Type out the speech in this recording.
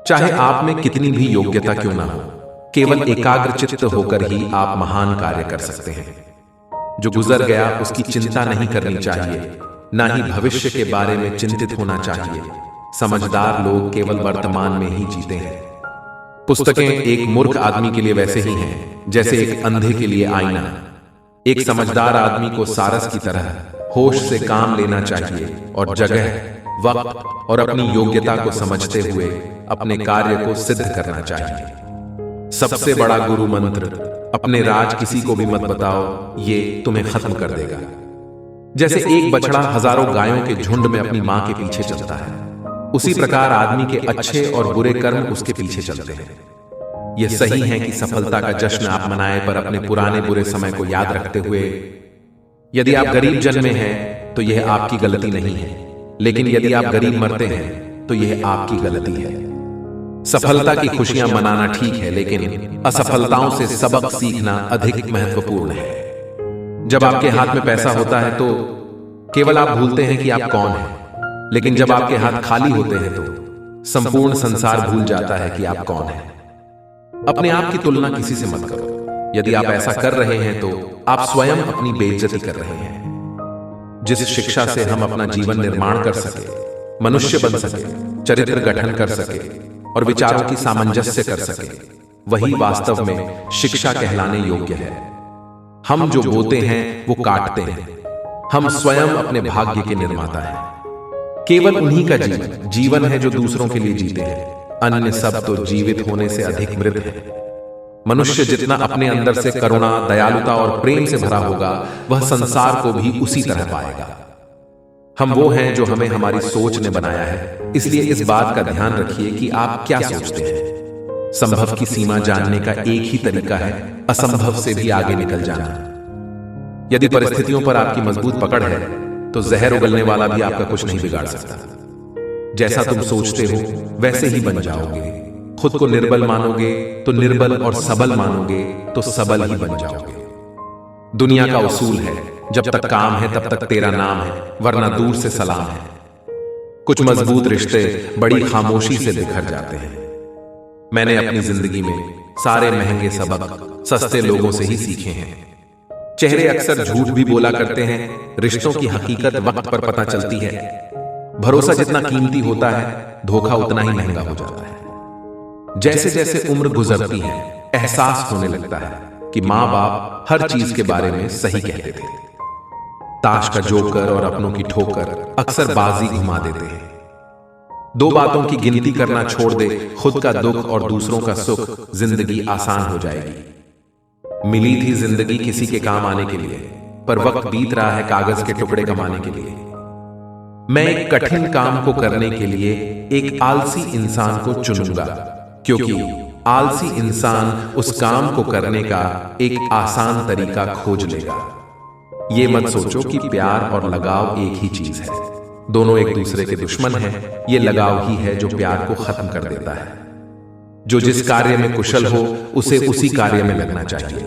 चाहे आप में कितनी भी योग्यता क्यों ना हो, केवल एकाग्रचित्त होकर ही आप महान कार्य कर सकते हैं। जो गुजर गया उसकी चिंता नहीं करनी चाहिए, ना ही भविष्य के बारे में चिंतित होना चाहिए। समझदार लोग केवल वर्तमान में ही जीते हैं। पुस्तकें एक मूर्ख आदमी के लिए वैसे ही हैं जैसे एक अंधे के लिए आईना। एक समझदार आदमी को सारस की तरह होश से काम लेना चाहिए और जगह, वक्त और अपनी योग्यता को समझते हुए अपने कार्य को सिद्ध करना चाहिए। सबसे बड़ा गुरु मंत्र, अपने राज किसी को भी मत बताओ, ये तुम्हें खत्म कर देगा। जैसे एक बछड़ा हजारों गायों के झुंड में अपनी मां के पीछे चलता है, उसी प्रकार आदमी के अच्छे और बुरे कर्म उसके पीछे चलते हैं। यह सही है कि सफलता का जश्न आप मनाएं, पर अपने पुराने बुरे समय को याद रखते हुए। यदि आप गरीब जन्मे हैं तो यह आपकी गलती नहीं है, लेकिन यदि आप गरीब मरते हैं तो यह आपकी गलती है। सफलता की खुशियां मनाना ठीक है, लेकिन असफलताओं से सबक सीखना अधिक महत्वपूर्ण है। जब आपके हाथ में पैसा होता है तो केवल आप भूलते हैं कि आप कौन हैं, लेकिन जब आपके हाथ खाली होते हैं तो संपूर्ण संसार भूल जाता है कि आप कौन हैं। अपने आप की तुलना किसी से मत करो। यदि आप ऐसा कर रहे हैं तो आप स्वयं अपनी बेइज्जती कर रहे हैं। जिस शिक्षा से हम अपना जीवन निर्माण कर सके, मनुष्य बन सके, चरित्र गठन कर सके और विचारों की सामंजस्य कर सके, वही वास्तव में शिक्षा कहलाने योग्य है। हम जो बोते हैं वो काटते हैं। हम स्वयं अपने भाग्य के निर्माता हैं। केवल उन्हीं का जीवन है जो दूसरों के लिए जीते हैं। अन्य सब तो जीवित होने से अधिक मृत है। मनुष्य जितना अपने अंदर से करुणा, दयालुता और प्रेम से भरा होगा, वह संसार को भी उसी तरह पाएगा। हम वो हैं जो हमें हमारी सोच ने बनाया है, इसलिए इस बात का ध्यान रखिए कि आप क्या सोचते हैं। संभव की सीमा जानने का एक ही तरीका है, असंभव से भी आगे निकल जाना। यदि परिस्थितियों पर आपकी मजबूत पकड़ है तो जहर उगलने वाला भी आपका कुछ नहीं बिगाड़ सकता। जैसा तुम सोचते हो वैसे ही बन जाओगे। खुद को निर्बल मानोगे तो निर्बल, और सबल मानोगे तो सबल ही बन जाओगे। दुनिया का उसूल है, जब तक काम है तब तक तेरा नाम है, वरना दूर से सलाम है। कुछ मजबूत रिश्ते बड़ी खामोशी से बिखर जाते हैं। मैंने अपनी जिंदगी में सारे महंगे सबक सस्ते लोगों से ही सीखे हैं। चेहरे अक्सर झूठ भी बोला करते हैं, रिश्तों की हकीकत वक्त पर पता चलती है। भरोसा जितना कीमती होता है, धोखा उतना ही महंगा हो जाता है। जैसे जैसे उम्र गुजरती है, एहसास होने लगता है कि माँ बाप हर चीज के बारे में सही कहते थे। ताश का जोकर और अपनों की ठोकर अक्सर बाजी घुमा देते हैं। दो बातों की गिनती करना छोड़ दे, खुद का दुख और दूसरों का सुख, जिंदगी आसान हो जाएगी। मिली थी जिंदगी किसी के काम आने के लिए, पर वक्त बीत रहा है कागज के टुकड़े कमाने के लिए। मैं एक कठिन काम को करने के लिए एक आलसी इंसान को चुनूंगा, क्योंकि आलसी इंसान उस काम को करने का एक आसान तरीका खोज लेगा। ये मत सोचो कि प्यार और लगाव एक ही चीज है। दोनों एक दूसरे के दुश्मन हैं। ये लगाव ही है जो प्यार को खत्म कर देता है। जो जिस कार्य में कुशल हो उसे उसी कार्य में लगना चाहिए।